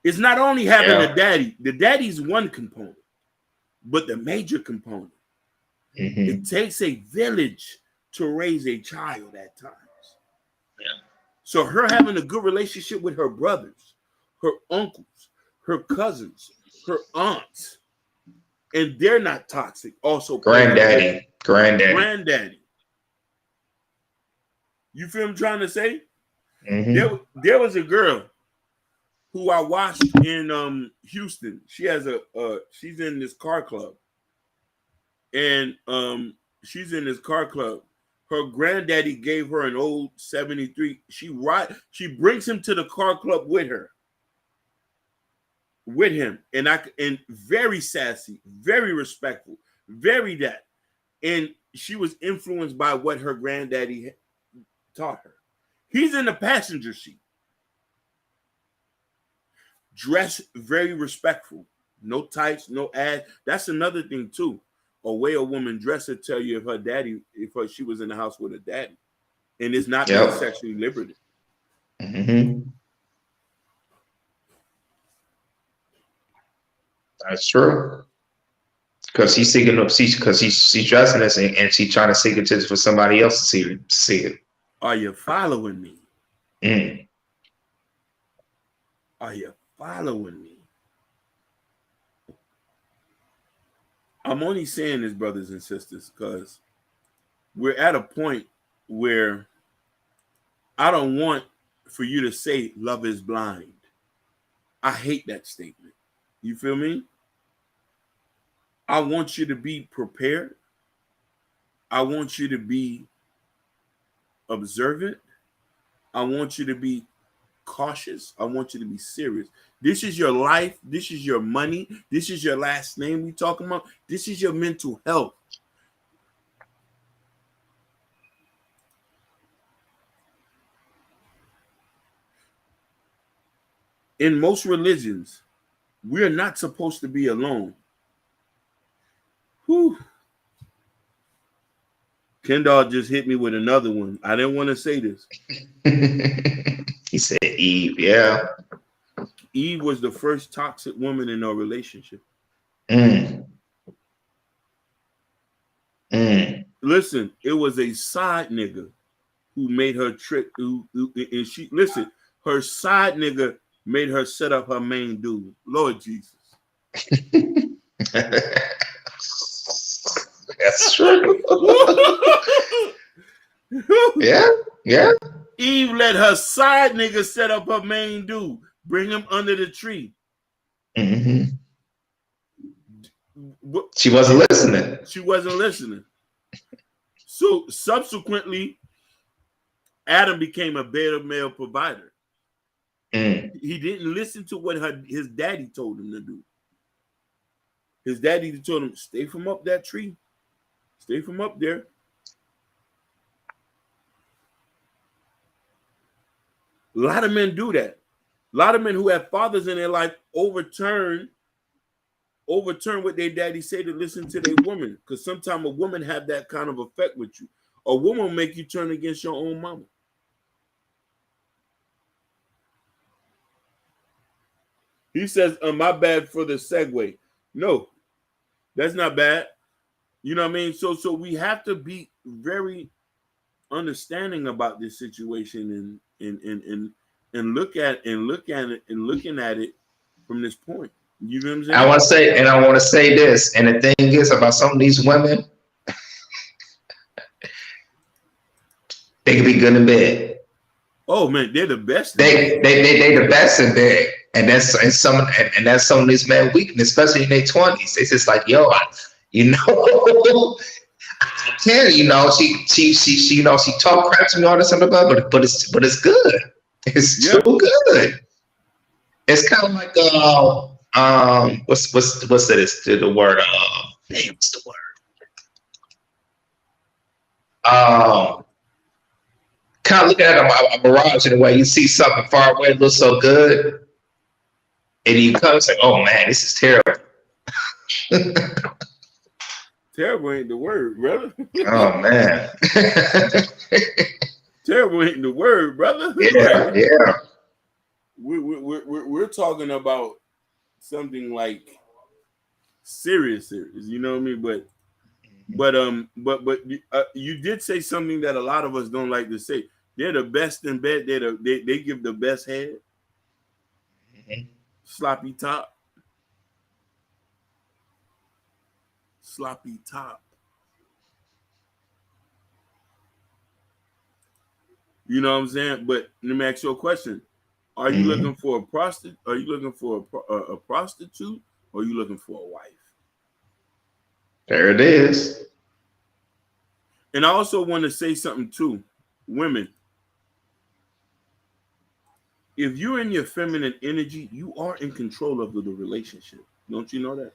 It's not only having a daddy. The daddy's one component, but the major component. It takes a village to raise a child at times. Yeah. So her having a good relationship with her brothers, her uncles, her cousins, her aunts, and they're not toxic. Also, granddaddy. You feel I'm trying to say? There was a girl who I watched in Houston. She has she's in this car club. And she's in this car club. Her granddaddy gave her an old 73. She brings him to the car club with him. And very sassy, very respectful, very that. And she was influenced by what her granddaddy taught her. He's in the passenger seat. Dress very respectful. No tights, no ads. That's another thing too. A way a woman dressed to tell you if she was in the house with her daddy. And it's not being sexually liberated. That's true. Because she's seeking because she's dressing this and she's trying to seek it for somebody else to see it. Are you following me? Are you following me? I'm only saying this, brothers and sisters, because we're at a point where I don't want for you to say love is blind. I hate that statement. You feel me? I want you to be prepared. I want you to be observant. I want you to be cautious. I want you to be serious. This is your life. This is your money. This is your last name we talking about. This is your mental health. In most religions, we're not supposed to be alone. Whew. Kendall just hit me with another one. I didn't want to say this. He said Eve, yeah. Eve was the first toxic woman in our relationship. Listen, it was a side nigga who made her trick. And she listen, her side nigga made her set up her main dude. Lord Jesus. That's true. Yeah. Eve let her side nigga set up her main dude, bring him under the tree. She wasn't listening. So subsequently, Adam became a better male provider. He didn't listen to what his daddy told him to do. His daddy told him, stay from up that tree. Stay from up there. A lot of men do that. A lot of men who have fathers in their life overturn what their daddy say to listen to their woman. Because sometimes a woman have that kind of effect with you. A woman will make you turn against your own mama. He says, my bad for the segue. No, that's not bad. You know what I mean? So we have to be very understanding about this situation and looking at it from this point. You know what I'm saying? I want to say this, and the thing is about some of these women, they can be good in bed. Oh man, they're the best. They the best in bed, and that's some of these men weakness, especially in their 20s. It's just like, yo, I can't, she talk crap to me all this and about, but it's good. It's too good. It's kind of like what's the word? What's the word? kind of looking at a mirage in a way. You see something far away, it looks so good, and you come and say, "Oh man, this is terrible." Terrible ain't the word, brother. Oh man. Terrible ain't the word, brother. Yeah, Like, yeah. we're talking about something like serious, you know what I mean? But you did say something that a lot of us don't like to say. They're the best in bed. They give the best head. Mm-hmm. Sloppy top. Sloppy top. You know what I'm saying? But let me ask you a question. Are you looking for a prostitute? Are you looking for a prostitute? Or are you looking for a wife? There it is. And I also want to say something too. Women, if you're in your feminine energy, you are in control of the relationship. Don't you know that?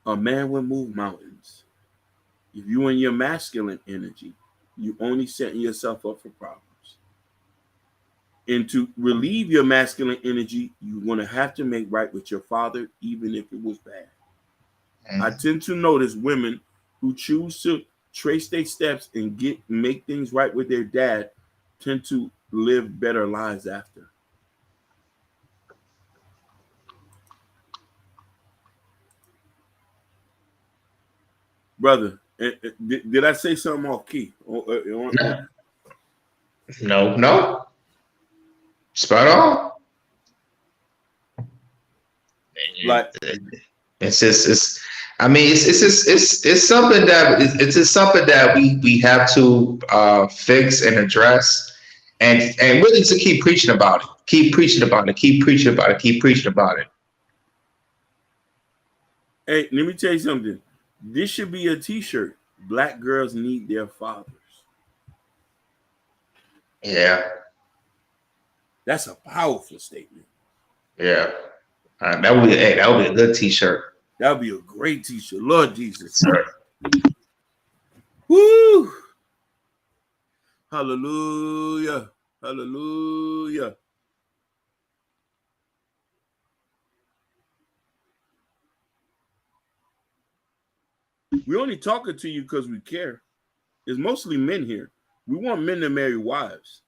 A man will move mountains. If you're in your masculine energy, you only setting yourself up for problems. And to relieve your masculine energy, you're going to have to make right with your father, even if it was bad. I tend to notice women who choose to trace their steps and make things right with their dad tend to live better lives after. Brother, did I say something off key? No. Spot on. Like, it's something that we have to fix and address, and really to keep preaching about it. Keep preaching about it. Keep preaching about it. Keep preaching about it. Hey, let me tell you something. This should be a t-shirt. Black girls need their fathers. Yeah. That's a powerful statement. Yeah. That would be a good t-shirt. That would be a great t-shirt. Lord Jesus. Sir. Woo! Hallelujah. Hallelujah. We're only talking to you because we care. It's mostly men here. We want men to marry wives.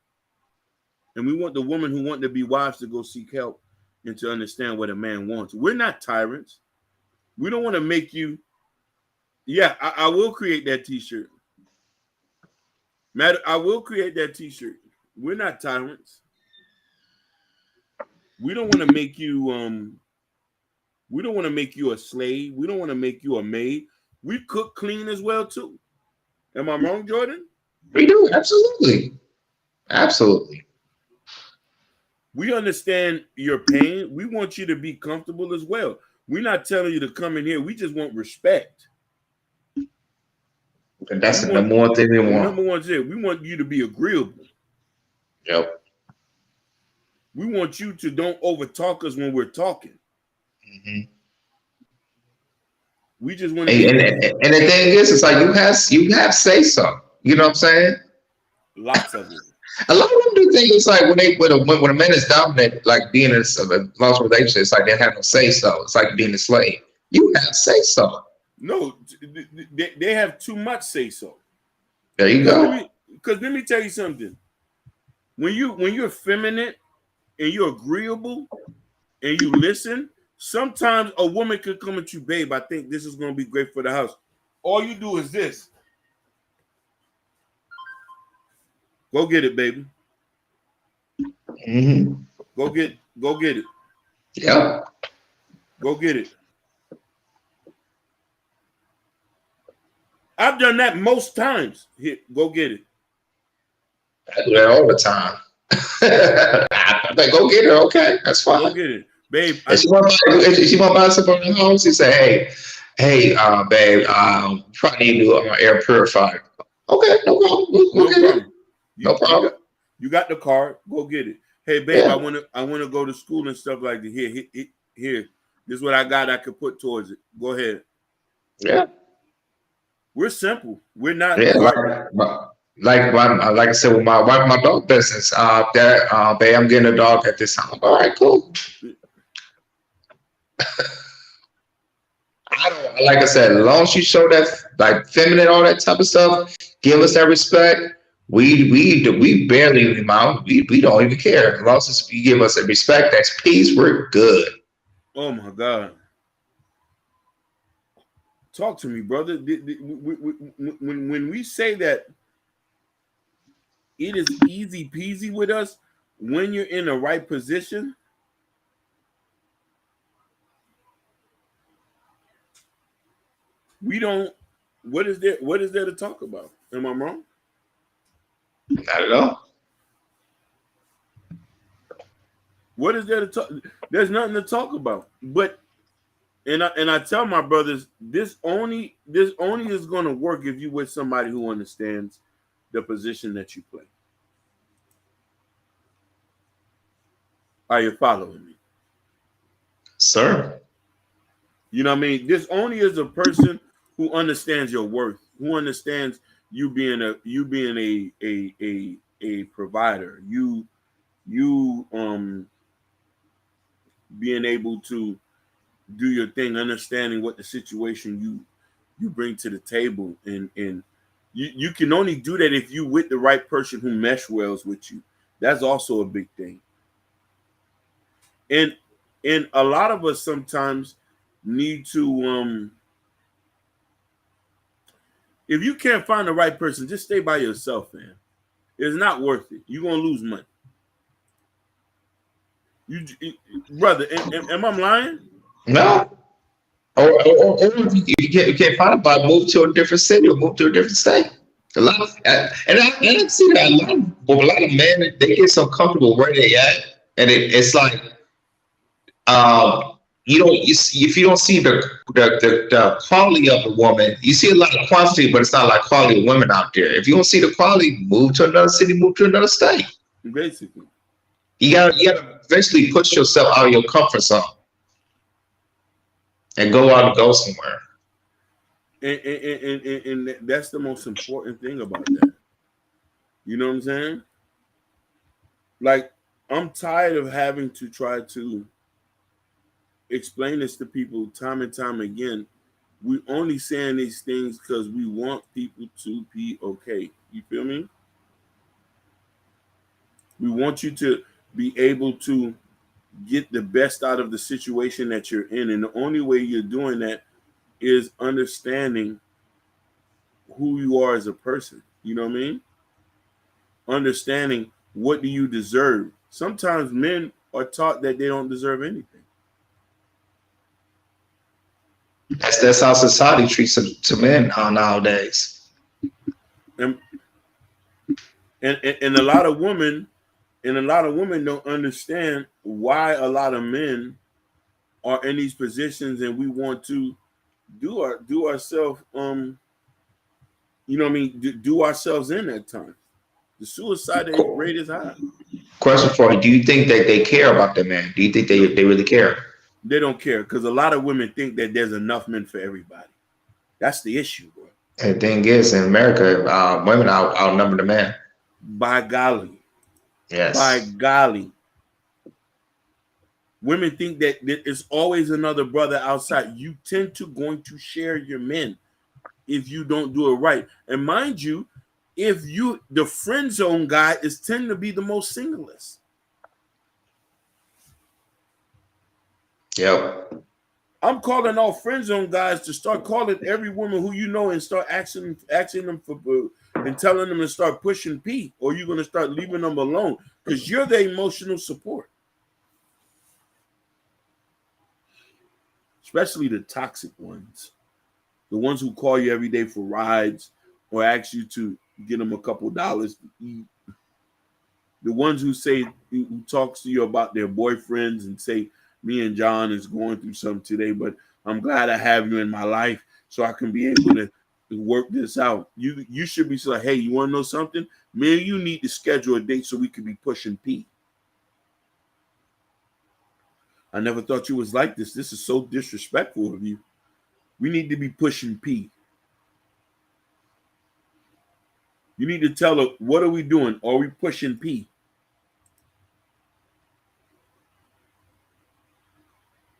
And we want the women who want to be wives to go seek help and to understand what a man wants. We're not tyrants. We don't want to make you. Yeah, I will create that t-shirt. Matter, I will create that t-shirt. We're not tyrants. We don't want to make you we don't want to make you a slave. We don't want to make you a maid. We cook clean as well too. Am I wrong, Jordan? We do, absolutely. Absolutely. We understand your pain. We want you to be comfortable as well. We're not telling you to come in here. We just want respect. And that's the number one thing we want. Number one thing, we want you to be agreeable. Yep. We want you to don't overtalk us when we're talking. Mm-hmm. We just want to. And the thing is, it's like you have say so. You know what I'm saying? Lots of it. A lot of them do think it's like when a man is dominant, like being in a long relationship, it's like they have no say so. It's like being a slave. You have say so. No, they have too much say so. There you go. Because let me tell you something. When you're feminine and you're agreeable and you listen, sometimes a woman could come at you, babe. I think this is going to be great for the house. All you do is this. Go get it, baby. Mm-hmm. Go get it. Yep. Go get it. I've done that most times. Here, go get it. I do that all the time. I'm like, go get it. Okay, that's fine. Go get it, babe. If she want to buy something from the home, she say, hey, babe, probably need to do air purifier. Okay, no problem. No problem. You got the card. Go get it. Hey, babe, yeah. I want to go to school and stuff like that. Here. This is what I got. I could put towards it. Go ahead. Yeah. We're simple. We're not Yeah, hard. like I said with my wife, my dog business. Babe, I'm getting a dog at this time. All right, cool. I don't like I said, as long as you show that like feminine, all that type of stuff, give us that respect. We barely amount. We don't even care. As long as you give us a respect, that's peace. We're good. Oh my God. Talk to me, brother. When we say that it is easy peasy with us when you're in the right position, we don't. What is there? What is there to talk about? Am I wrong? Not at all. What is there to talk? There's nothing to talk about. But and I tell my brothers, this only is going to work if you with somebody who understands the position that you play. Are you following me? Sir. You know what I mean? This only is a person who understands your worth, who understands you being a provider, you being able to do your thing, understanding what the situation you bring to the table, and you can only do that if you with the right person who mesh wells with you. That's also a big thing. And a lot of us sometimes need to if you can't find the right person, just stay by yourself, man. It's not worth it. You're gonna lose money. Brother, am I lying? No. Or if you can't find it, but move to a different city or move to a different state. A lot of, and I see that a lot of men, they get so comfortable where they at, and it's like you don't if you don't see the quality of the woman, you see a lot of quantity, but it's not like quality of women out there. If you don't see the quality, move to another city, move to another state. Basically, you gotta eventually push yourself out of your comfort zone and go out and go somewhere. And that's the most important thing about that. You know what I'm saying? Like, I'm tired of having to try to explain this to people time and time again. We only saying these things because we want people to be okay. You feel me? We want you to be able to get the best out of the situation that you're in. And the only way you're doing that is understanding who you are as a person. You know what I mean? Understanding what do you deserve. Sometimes men are taught that they don't deserve anything. That's how society treats to men nowadays. And a lot of women don't understand why a lot of men are in these positions, and we want to do ourselves you know what I mean, do ourselves in at times. The suicide rate is high. Question for you: do you think that they care about the man? Do you think they really care? They don't care, because a lot of women think that there's enough men for everybody. That's the issue, bro. And the thing is, in America, women outnumber the men. By golly. Yes. By golly. Women think that it's always another brother outside. You tend to going to share your men if you don't do it right. And mind you, if you the friend zone guy is tend to be the most singlest. Yep. I'm calling all friend zone guys to start calling every woman who you know and start asking them for and telling them to start pushing P, or you're gonna start leaving them alone, because you're the emotional support. Especially the toxic ones, the ones who call you every day for rides or ask you to get them a couple dollars to eat. The ones who talks to you about their boyfriends and say, me and John is going through something today, but I'm glad I have you in my life so I can be able to work this out. You should be like, hey, you want to know something? Me and you need to schedule a date so we can be pushing P. I never thought you was like this. This is so disrespectful of you. We need to be pushing P. You need to tell her, what are we doing? Are we pushing P?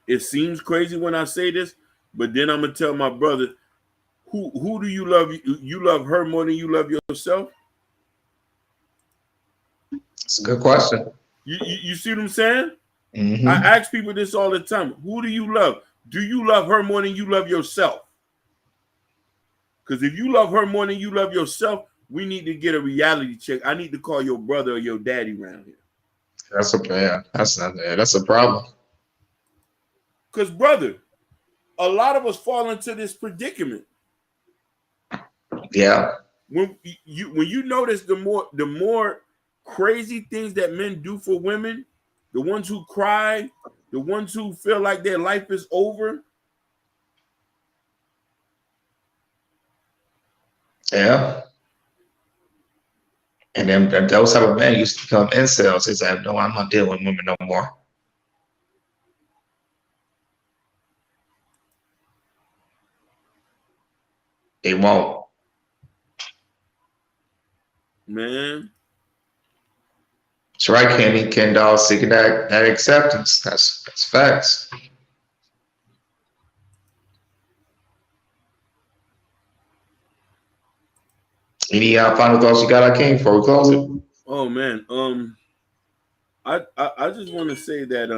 It seems crazy when I say this, but then I'm gonna tell my brother, who do you love? You love her more than you love yourself? It's a good question. You see what I'm saying? Mm-hmm. I ask people this all the time. Who do you love? Do you love her more than you love yourself? Because if you love her more than you love yourself, we need to get a reality check. I need to call your brother or your daddy around here. That's a problem. Because, brother, a lot of us fall into this predicament. Yeah. When you notice the more crazy things that men do for women, the ones who cry, the ones who feel like their life is over. Yeah. And then those type of men used to become incels. They said, no, I'm not dealing with women no more. They won't. Man. That's right, Kenny. Ken Doll seeking that acceptance. That's facts. Any final thoughts you got, King, before we close it? Oh man, I just want to say that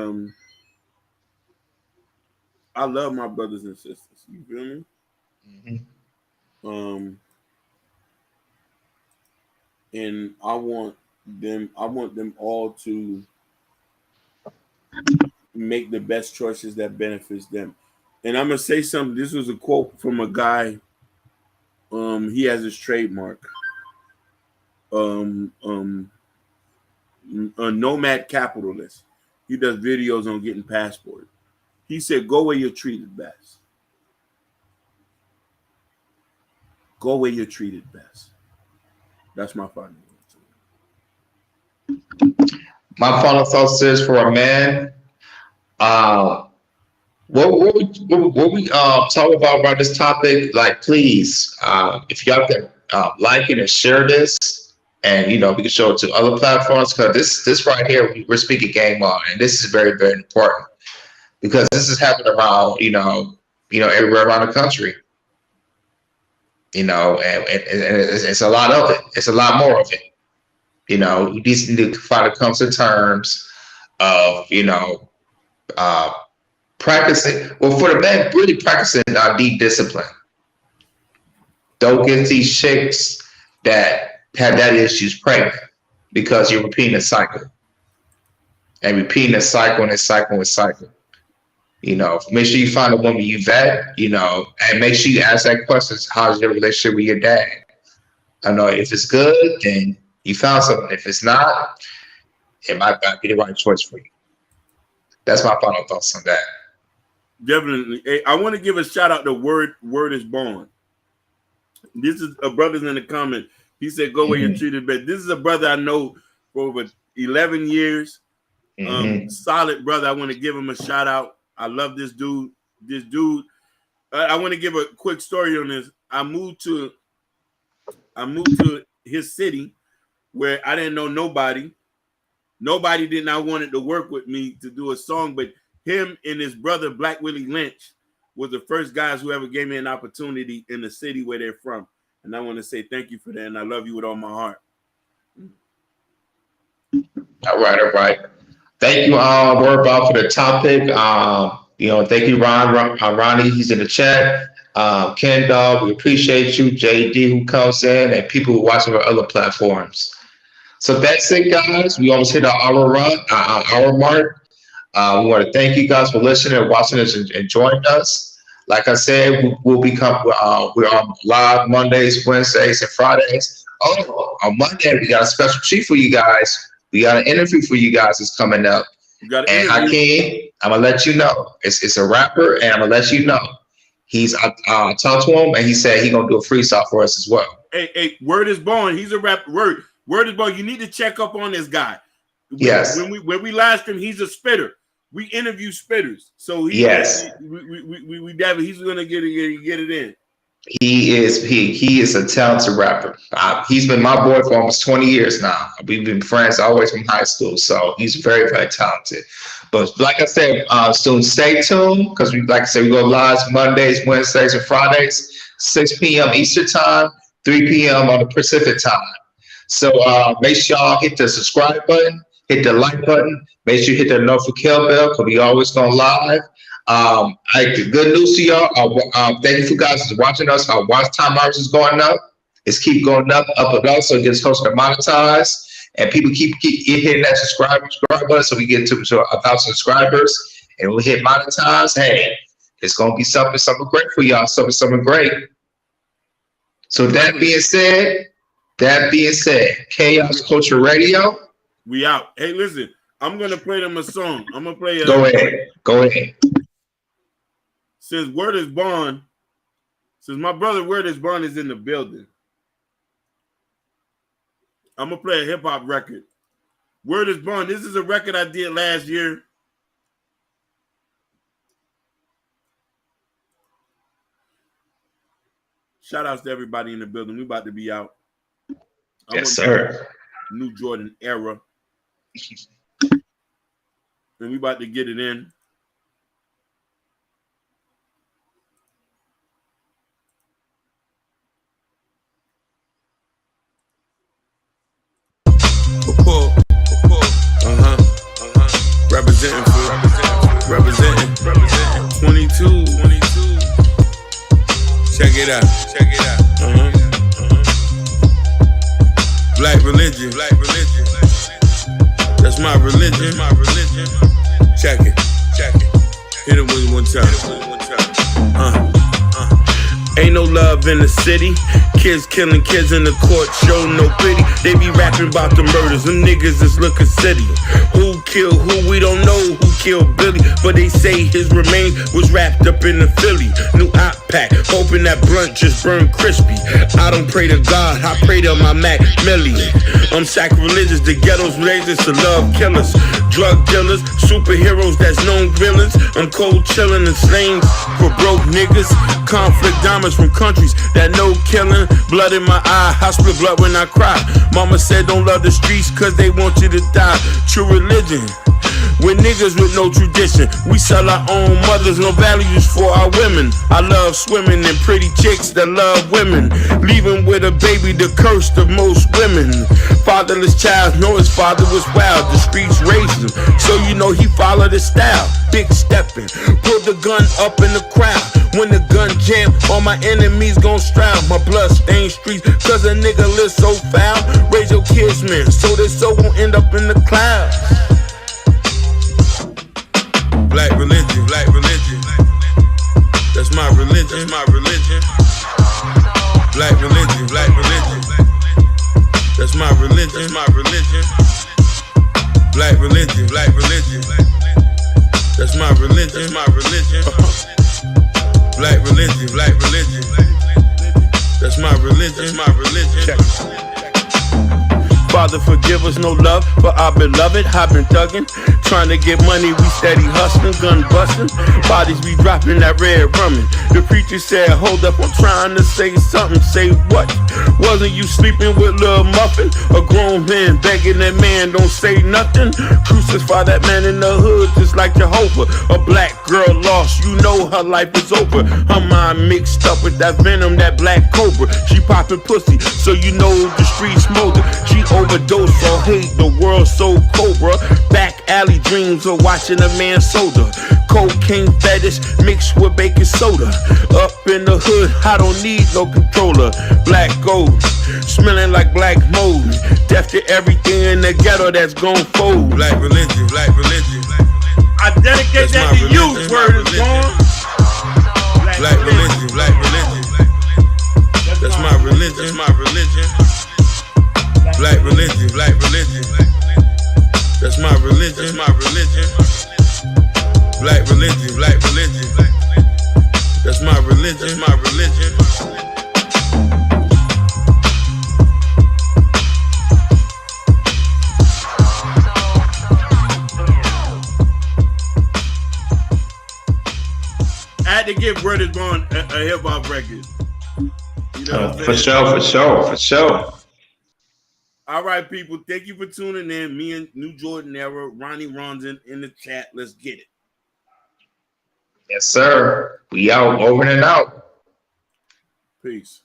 I love my brothers and sisters. You feel me? Mm-hmm. And I want them all to make the best choices that benefits them. And I'm gonna say something. This was a quote from a guy. He has his trademark. A nomad capitalist. He does videos on getting passport. He said, "Go where you're treated best. Go where you're treated best." That's my final thought. My final thoughts is for a man. What we talk about this topic? Like, please, if y'all can like it and share this, and we can show it to other platforms, because this right here we're speaking game on, and this is very, very important because this is happening around everywhere around the country. And it's a lot of it. It's a lot more of it. We just need to find to come to terms of practicing. Well, for the men, really practicing deep discipline. Don't get these chicks that have daddy issues pregnant because you're repeating a cycle. And repeating a cycle and a cycle and a cycle. Make sure you find a woman you vet, and make sure you ask that question: how's your relationship with your dad? I know if it's good, then you found something. If it's not, it might not be the right choice for you. That's my final thoughts on that. Definitely. Hey, I want to give a shout out to Word is Born. This is a brother's in the comment. He said, "Go where you're treated best." This is a brother I know for over 11 years. Solid brother. I want to give him a shout out. I love this dude. I want to give a quick story on this. I moved to his city where I didn't know nobody. Nobody did not wanted to work with me to do a song, but him and his brother Black Willie Lynch was the first guys who ever gave me an opportunity in the city where they're from. And I want to say thank you for that, and I love you with all my heart. All right. Thank you, Wordball, for the topic. Thank you, Ronnie. He's in the chat. Ken Dog, we appreciate you. JD, who comes in, and people who watch on other platforms. So that's it, guys. We almost hit our hour mark. We want to thank you guys for listening and watching us and joining us. Like I said, we're on live Mondays, Wednesdays, and Fridays. Oh, on Monday, we got a special treat for you guys. We got an interview for you guys that's coming up. And Hakeem, I'm going to let you know. It's a rapper, and I'm going to let you know. I talked to him, and he said he's going to do a freestyle for us as well. Hey, Word is Born. He's a rapper. Word is Born. You need to check up on this guy. Yes. When we live stream, he's a spitter. We interview spitters. So yes. We he's going to get it in. He is a talented rapper. He's been my boy for almost 20 years now. We've been friends always from high school, so he's very, very talented. But like I said, students, stay tuned because like I said, we go live Mondays, Wednesdays, and Fridays, 6 p.m. Eastern time, 3 p.m. on the Pacific time. So make sure y'all hit the subscribe button, hit the like button, make sure you hit the notification bell because we always go live. The good news to y'all, thank you for guys for watching us. Our watch time hours is going up. It's keep going up and up, so it gets closer to monetize. And people keep hitting that subscribe button so we get to 1,000 subscribers and we hit monetize. Hey, it's gonna be something great for y'all, something great. So that being said, Chaos Culture Radio. We out. Hey, listen, I'm gonna play them a song. I'm gonna play. Go ahead. Since my brother Word is Bond is in the building, I'm gonna play a hip hop record. Word is Bond. This is a record I did last year. Shout outs to everybody in the building. We about to be out. Yes, sir. New Jordan era. And we about to get it in. Representing 22. Check it out. Black religion. That's my religion. Check it. Hit it with one time. Ain't no love in the city. Kids killing kids in the court, show no pity. They be rapping about the murders. Them niggas is looking city. Who killed who? We don't know who killed Billy, but they say his remains was wrapped up in the Philly. New op pack, hoping that blunt just burned crispy. I don't pray to God, I pray to my Mac Millie. I'm sacrilegious, the ghetto's razors to love killers, drug dealers, superheroes that's known villains. I'm cold chillin' and slain for broke niggas. Conflict diamonds from countries that know killing. Blood in my eye, I split blood when I cry. Mama said don't love the streets cause they want you to die. True religion, we're niggas with no tradition. We sell our own mothers, no values for our women. I love swimming and pretty chicks that love women. Leaving with a baby, the curse of most women. Fatherless child, know his father was wild. The streets raised him, so you know he followed his style. Big stepping, pull the gun up in the crowd. When the gun jam, all my enemies gon' stroud. My blood stained streets, cause a nigga live so foul. Raise your kids, man, so their soul won't end up in the clouds. Black religion. That's my religion. Black religion. That's my religion. Black religion. That's my religion. Black religion. That's my religion. Father, forgive us, no love for our beloved. I've been thugging, trying to get money, we steady hustling, gun busting. Bodies be dropping that red rummin'. The preacher said, hold up, I'm trying to say something. Say what? Wasn't you sleeping with Lil Muffin? A grown man begging that man, don't say nothing. Crucify that man in the hood just like Jehovah. A black girl lost, you know her life is over. Her mind mixed up with that venom, that black cobra. She popping pussy, so you know the streets smolder. She overdose on hate, the world so cobra. Back alley dreams of watching a man soda. Cocaine fetish mixed with baking soda. Up in the hood, I don't need no controller. Black gold, smelling like black mold. Death to everything in the ghetto that's gon' fold. Black religion. I dedicate that to you, Word is Bond. Black religion. That's my religion. Black religion. That's my religion. Black religion. That's my religion. I had to give Word is Bond a hip hop record. You know what I'm For saying? sure. All right, people. Thank you for tuning in. Me and New Jordan Era. Ronnie runs in the chat. Let's get it. Yes, sir. We out, over and out. Peace.